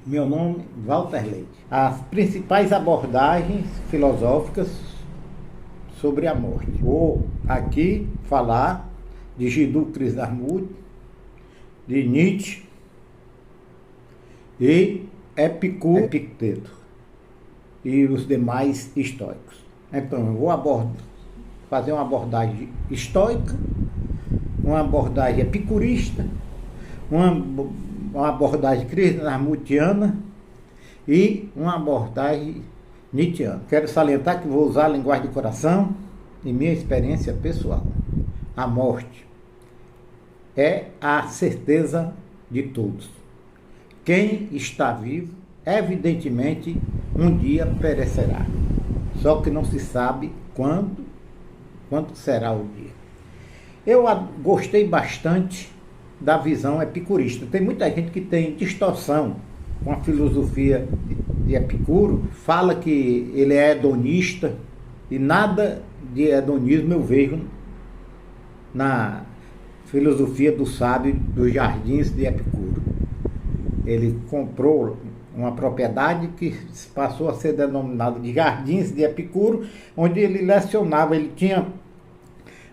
Meu nome é Walter Leite. As principais abordagens filosóficas sobre a morte. Vou aqui falar de Jiddu Krishnamurti, de Nietzsche e Epicteto e os demais estoicos. Então eu vou fazer uma abordagem estoica, uma abordagem epicurista, uma abordagem krishnamurtiana e uma abordagem nietzschiana. Quero salientar que vou usar a linguagem do coração e minha experiência pessoal. A morte é a certeza de todos. Quem está vivo, evidentemente, um dia perecerá. Só que não se sabe quando será o dia. Eu gostei bastante da visão epicurista. Tem muita gente que tem distorção com a filosofia de Epicuro, fala que ele é hedonista, e nada de hedonismo eu vejo na filosofia do sábio dos jardins de Epicuro. Ele comprou uma propriedade que passou a ser denominada de Jardins de Epicuro, onde ele lecionava, ele tinha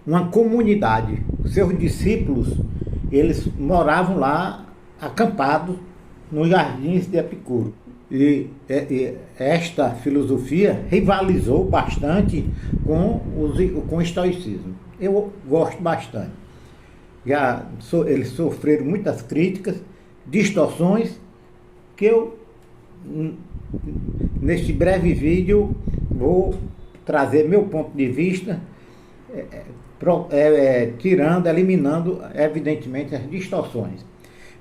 uma comunidade. Seus discípulos, eles moravam lá, acampados, nos Jardins de Epicuro. E esta filosofia rivalizou bastante com o estoicismo. Eu gosto bastante. Eles sofreram muitas críticas, distorções, que eu, neste breve vídeo, vou trazer meu ponto de vista, eliminando, evidentemente, as distorções.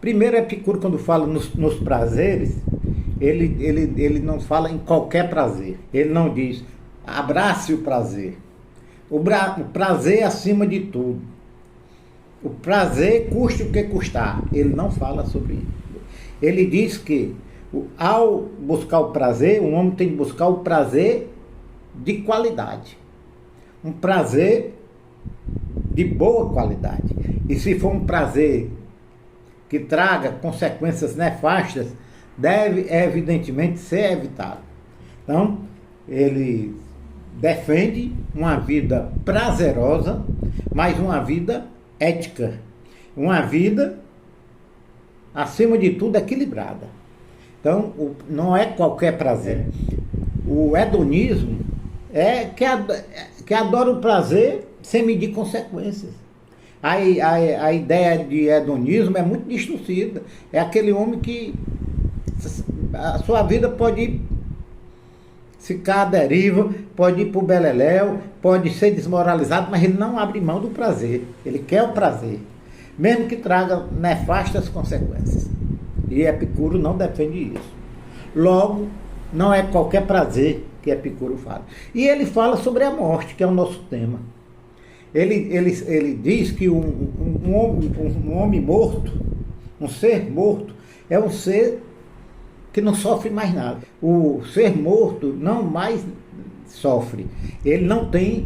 Primeiro, Epicuro, quando fala nos prazeres, ele não fala em qualquer prazer. Ele não diz, abrace o prazer. O prazer é acima de tudo. O prazer custe o que custar. Ele não fala sobre isso. Ele diz que, ao buscar o prazer, o homem tem que buscar o prazer de qualidade. Um prazer de boa qualidade. E se for um prazer que traga consequências nefastas, deve, evidentemente, ser evitado. Então, ele defende uma vida prazerosa, mas uma vida ética. Uma vida, acima de tudo, equilibrada. Então, não é qualquer prazer. O hedonismo é que adora o prazer sem medir consequências. A ideia de hedonismo é muito distorcida. É aquele homem que a sua vida pode ficar à deriva, pode ir para o beleléu, pode ser desmoralizado, mas ele não abre mão do prazer. Ele quer o prazer, mesmo que traga nefastas consequências. E Epicuro não defende isso. Logo, não é qualquer prazer que Epicuro fala. E ele fala sobre a morte, que é o nosso tema. Ele diz que um homem morto, um ser morto, é um ser que não sofre mais nada. O ser morto não mais sofre. Ele não tem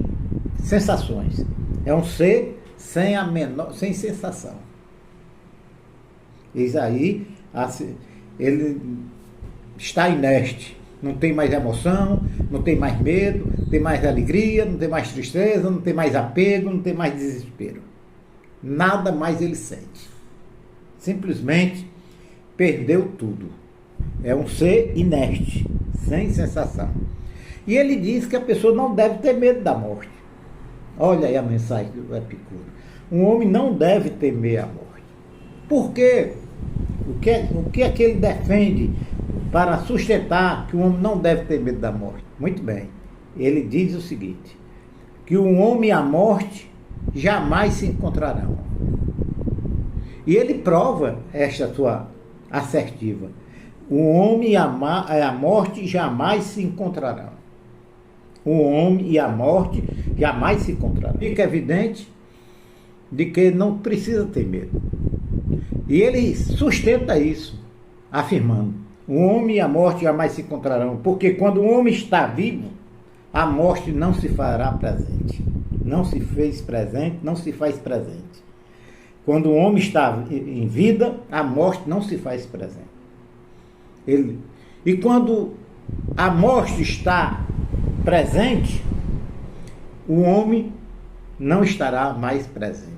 sensações. É um ser sem sensação. Isso aí, ele está inerte. Não tem mais emoção, não tem mais medo, não tem mais alegria, não tem mais tristeza, não tem mais apego, não tem mais desespero. Nada mais ele sente. Simplesmente perdeu tudo. É um ser inerte, sem sensação. E ele diz que a pessoa não deve ter medo da morte. Olha aí a mensagem do Epicuro. Um homem não deve temer a morte. Por quê? O que é que ele defende para sustentar que o homem não deve ter medo da morte? Muito bem. Ele diz o seguinte, que o homem e a morte jamais se encontrarão. E ele prova esta sua assertiva. O homem e a morte jamais se encontrarão. O homem e a morte jamais se encontrarão. Fica evidente de que não precisa ter medo. E ele sustenta isso, afirmando, o homem e a morte jamais se encontrarão, porque quando o homem está vivo, a morte não se fará presente. Não se fez presente, não se faz presente. Quando o homem está em vida, a morte não se faz presente. Ele, e quando a morte está presente, o homem não estará mais presente.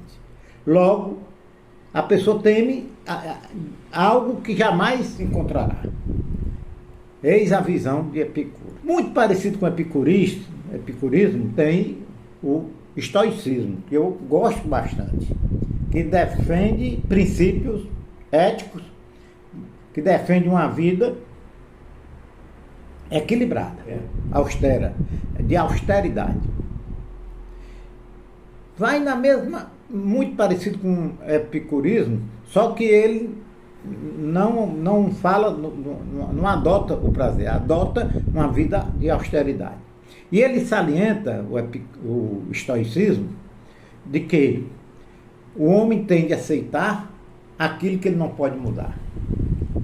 Logo, a pessoa teme algo que jamais encontrará. Eis a visão de Epicuro. Muito parecido com o epicurismo, tem o estoicismo, que eu gosto bastante, que defende princípios éticos, que defende uma vida equilibrada, austera, de austeridade. Vai na mesma, muito parecido com o epicurismo, só que ele não fala, não adota o prazer, adota uma vida de austeridade. E ele salienta, o estoicismo, de que o homem tem de aceitar aquilo que ele não pode mudar.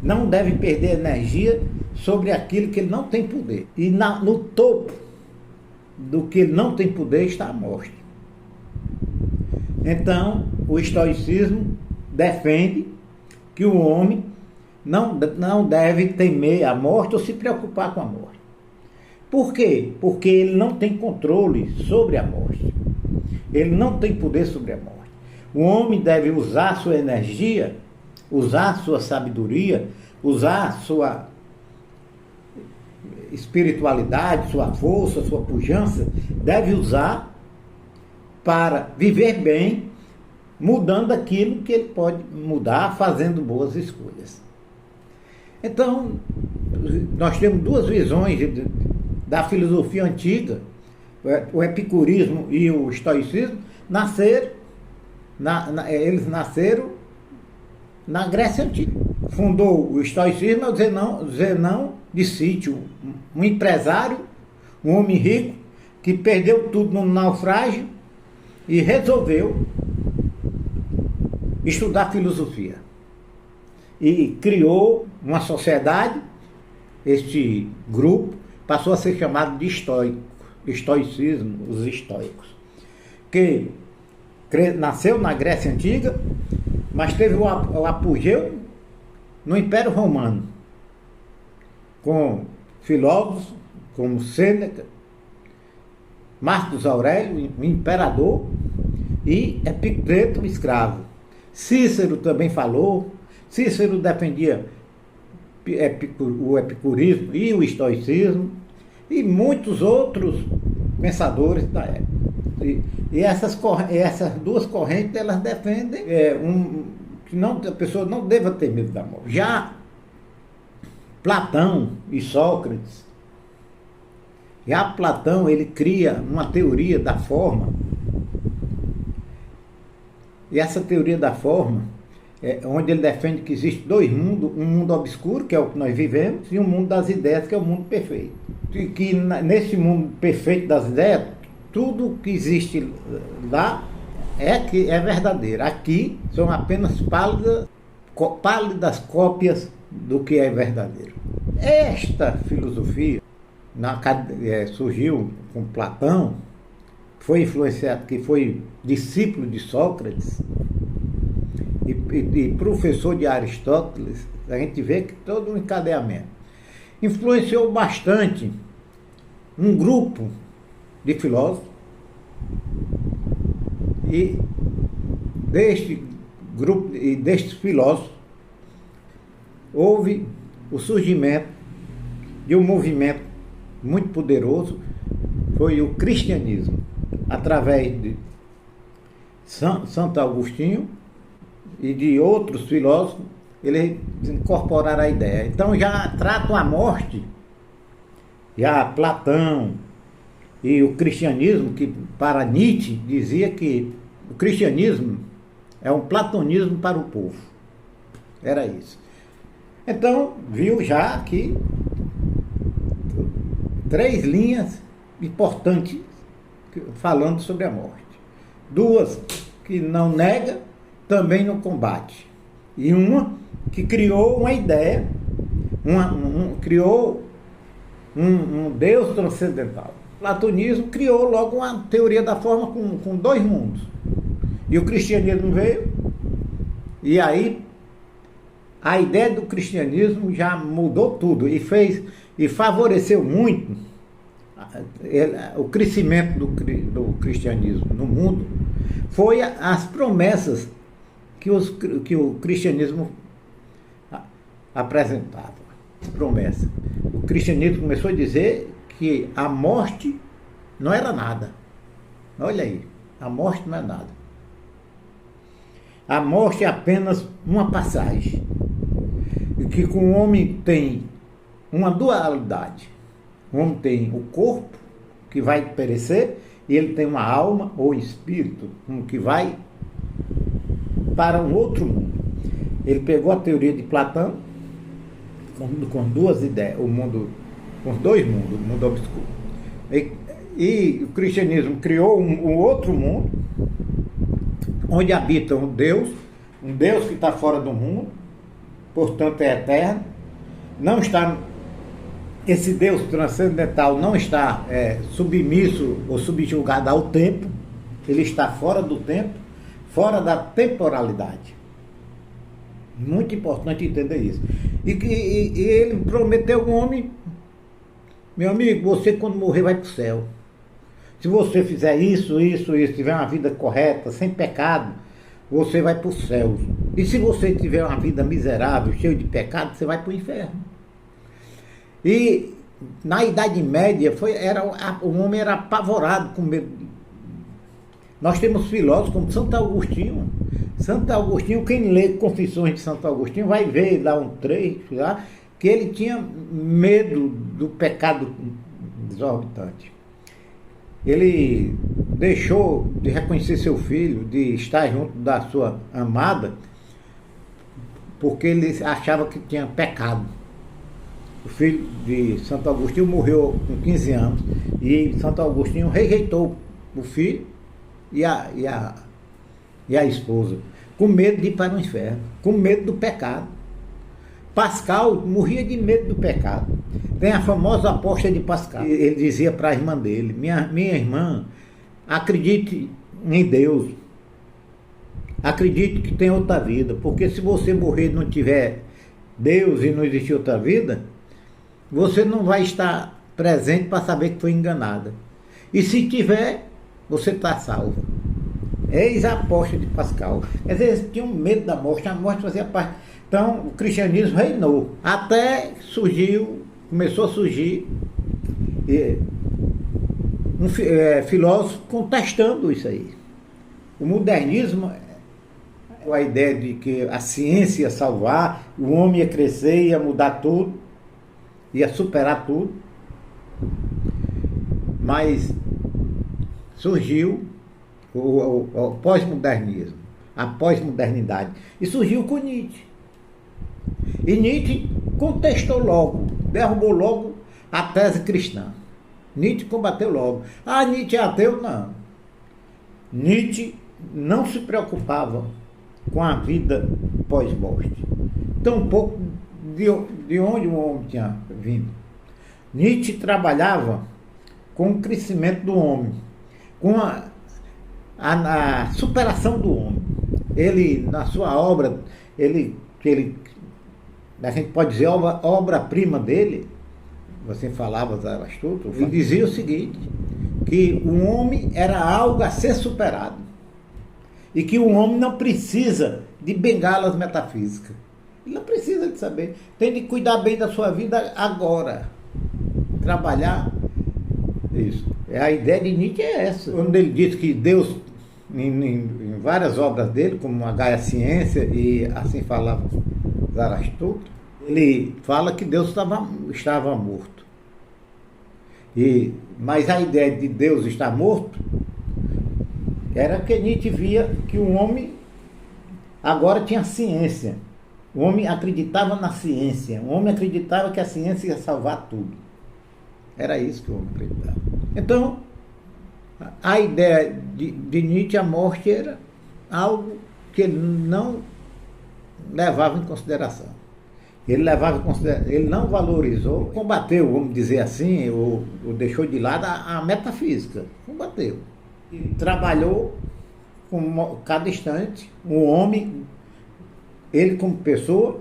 Não deve perder energia sobre aquilo que ele não tem poder. E no topo do que ele não tem poder está a morte. Então, o estoicismo defende que o homem não deve temer a morte ou se preocupar com a morte. Por quê? Porque ele não tem controle sobre a morte. Ele não tem poder sobre a morte. O homem deve usar sua energia, usar sua sabedoria, usar sua espiritualidade, sua força, sua pujança, deve usar para viver bem, mudando aquilo que ele pode mudar, fazendo boas escolhas. Então, nós temos duas visões da filosofia antiga, o epicurismo e o estoicismo, eles nasceram na Grécia Antiga. Fundou o estoicismo o Zenão de Sítio, um empresário, um homem rico, que perdeu tudo no naufrágio e resolveu estudar filosofia. E criou uma sociedade, este grupo passou a ser chamado de estoicismo, os estoicos, que nasceu na Grécia Antiga, mas teve o apogeu no Império Romano, com filósofos como Sêneca, Marcos Aurélio, o imperador, e Epicteto, o escravo. Cícero também falou. Cícero defendia o epicurismo e o estoicismo, e muitos outros pensadores da época. E essas duas correntes, elas defendem que a pessoa não deva ter medo da morte. Já Platão e Sócrates, ele cria uma teoria da forma, e essa teoria da forma onde ele defende que existe dois mundos, um mundo obscuro, que é o que nós vivemos, e um mundo das ideias, que é o mundo perfeito. E que nesse mundo perfeito das ideias, tudo que existe lá é verdadeiro. Aqui são apenas pálidas cópias do que é verdadeiro. Esta filosofia surgiu com Platão, foi influenciado, que foi discípulo de Sócrates e professor de Aristóteles. A gente vê que todo um encadeamento influenciou bastante um grupo de filósofos, e deste grupo e destes filósofos houve o surgimento de um movimento muito poderoso, foi o cristianismo, através de Santo Agostinho e de outros filósofos. Eles incorporaram a ideia. Então já tratam a morte, já Platão e o cristianismo, que para Nietzsche dizia que o cristianismo é um platonismo para o povo. Era isso. Então, viu já aqui 3 linhas importantes falando sobre a morte. 2 que não nega, também não combate. E uma que criou uma ideia, criou um Deus transcendental. O platonismo criou logo uma teoria da forma com 2 mundos. E o cristianismo veio, e aí a ideia do cristianismo já mudou tudo e favoreceu muito o crescimento do cristianismo no mundo. Foi as promessas que o cristianismo apresentava. As promessas. O cristianismo começou a dizer que a morte não era nada. Olha aí, a morte não é nada. A morte é apenas uma passagem. E que com o homem tem uma dualidade. O homem tem o corpo, que vai perecer, e ele tem uma alma ou espírito, que vai para um outro mundo. Ele pegou a teoria de Platão, com duas ideias, o mundo, com dois mundos, o mundo obscuro. E o cristianismo criou um outro mundo, onde habita um Deus que está fora do mundo, portanto é eterno, não está, esse Deus transcendental não está submisso ou subjugado ao tempo, ele está fora do tempo, fora da temporalidade. Muito importante entender isso. E ele prometeu ao homem, meu amigo, você quando morrer vai para o céu. Se você fizer isso, tiver uma vida correta, sem pecado, você vai para o céu. E se você tiver uma vida miserável, cheia de pecado, você vai para o inferno. E na Idade Média, o homem era apavorado com medo. Nós temos filósofos como Santo Agostinho. Santo Agostinho, quem lê Confissões de Santo Agostinho, vai ver lá um trecho lá, que ele tinha medo do pecado exorbitante. Ele deixou de reconhecer seu filho, de estar junto da sua amada, porque ele achava que tinha pecado. O filho de Santo Agostinho morreu com 15 anos e Santo Agostinho rejeitou o filho e a esposa, com medo de ir para o inferno, com medo do pecado. Pascal morria de medo do pecado. Tem a famosa aposta de Pascal. Ele dizia para a irmã dele, minha irmã, acredite em Deus, acredite que tem outra vida, porque se você morrer e não tiver Deus e não existir outra vida, você não vai estar presente para saber que foi enganada. E se tiver, você está salvo. Eis a aposta de Pascal. Quer dizer, eles tinham medo da morte, a morte fazia parte. Então, o cristianismo reinou. Até começou a surgir um filósofo contestando isso aí. O modernismo, a ideia de que a ciência ia salvar, o homem ia crescer, ia mudar tudo, ia superar tudo. Mas surgiu o pós-modernismo, a pós-modernidade, e surgiu com Nietzsche. E Nietzsche contestou logo, derrubou logo a tese cristã. Nietzsche combateu logo. Ah, Nietzsche é ateu? Não. Nietzsche não se preocupava com a vida pós-morte. Tampouco de onde o homem tinha vindo. Nietzsche trabalhava com o crescimento do homem, com a superação do homem. Ele, na sua obra, a gente pode dizer, obra-prima dele, você falava, Zarastuto, ele dizia o seguinte, que o homem era algo a ser superado e que o homem não precisa de bengalas metafísicas. Ele não precisa de saber. Tem de cuidar bem da sua vida agora. Trabalhar. Isso. A ideia de Nietzsche é essa. Quando ele diz que Deus, em várias obras dele, como a Gaia Ciência, e assim falava Zarastuto, ele fala que Deus estava morto. Mas a ideia de Deus estar morto era que Nietzsche via que o homem agora tinha ciência. O homem acreditava na ciência. O homem acreditava que a ciência ia salvar tudo. Era isso que o homem acreditava. Então, a ideia de Nietzsche, a morte era algo que ele não levava em consideração. Ele não valorizou, combateu, vamos dizer assim, ou deixou de lado a metafísica. Combateu. E trabalhou com cada instante, o homem, ele como pessoa,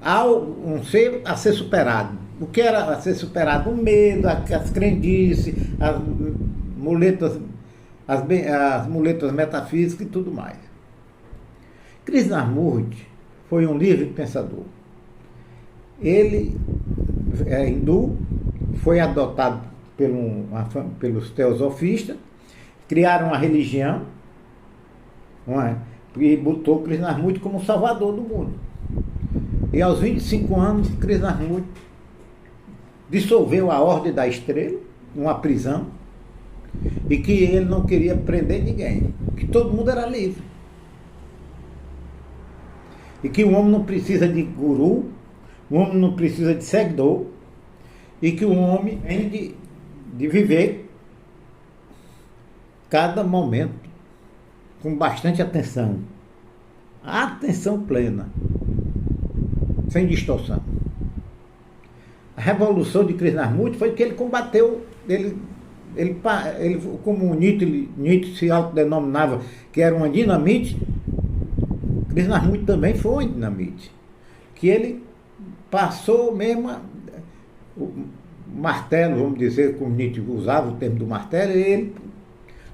há um ser a ser superado. O que era a ser superado? O medo, as crendices, as muletas, as muletas metafísicas e tudo mais. Krishnamurti foi um livre pensador. Ele é hindu, foi adotado pelos teosofistas, criaram uma religião, não é? E botou Krishnamurti como salvador do mundo. E aos 25 anos, Krishnamurti dissolveu a Ordem da Estrela, uma prisão, e que ele não queria prender ninguém, que todo mundo era livre. E que o homem não precisa de guru, o homem não precisa de seguidor, e que o homem tem de viver cada momento com bastante atenção. Atenção plena, sem distorção. A revolução de Krishnamurti foi que ele combateu, ele como Nietzsche se autodenominava que era uma dinamite, Krishnamurti também foi uma dinamite, que ele passou mesmo o martelo, vamos dizer, como Nietzsche usava o termo do martelo, e ele,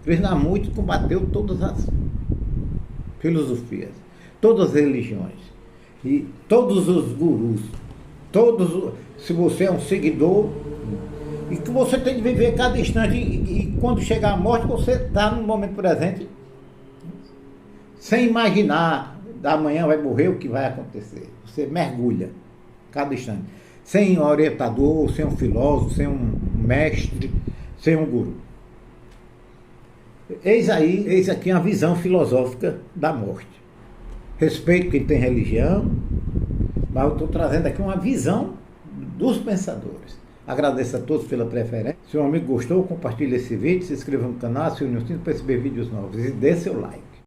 Krishnamurti, combateu todas as filosofias, todas as religiões, e todos os gurus, se você é um seguidor, e que você tem de viver cada instante, e quando chegar a morte, você está no momento presente, sem imaginar, amanhã vai morrer, o que vai acontecer. Você mergulha cada instante, sem um orientador, sem um filósofo, sem um mestre, sem um guru. Eis aqui uma visão filosófica da morte. Respeito quem tem religião, mas eu estou trazendo aqui uma visão dos pensadores. Agradeço a todos pela preferência. Se o amigo gostou, compartilhe esse vídeo, se inscreva no canal, se une ao sininho para receber vídeos novos e dê seu like.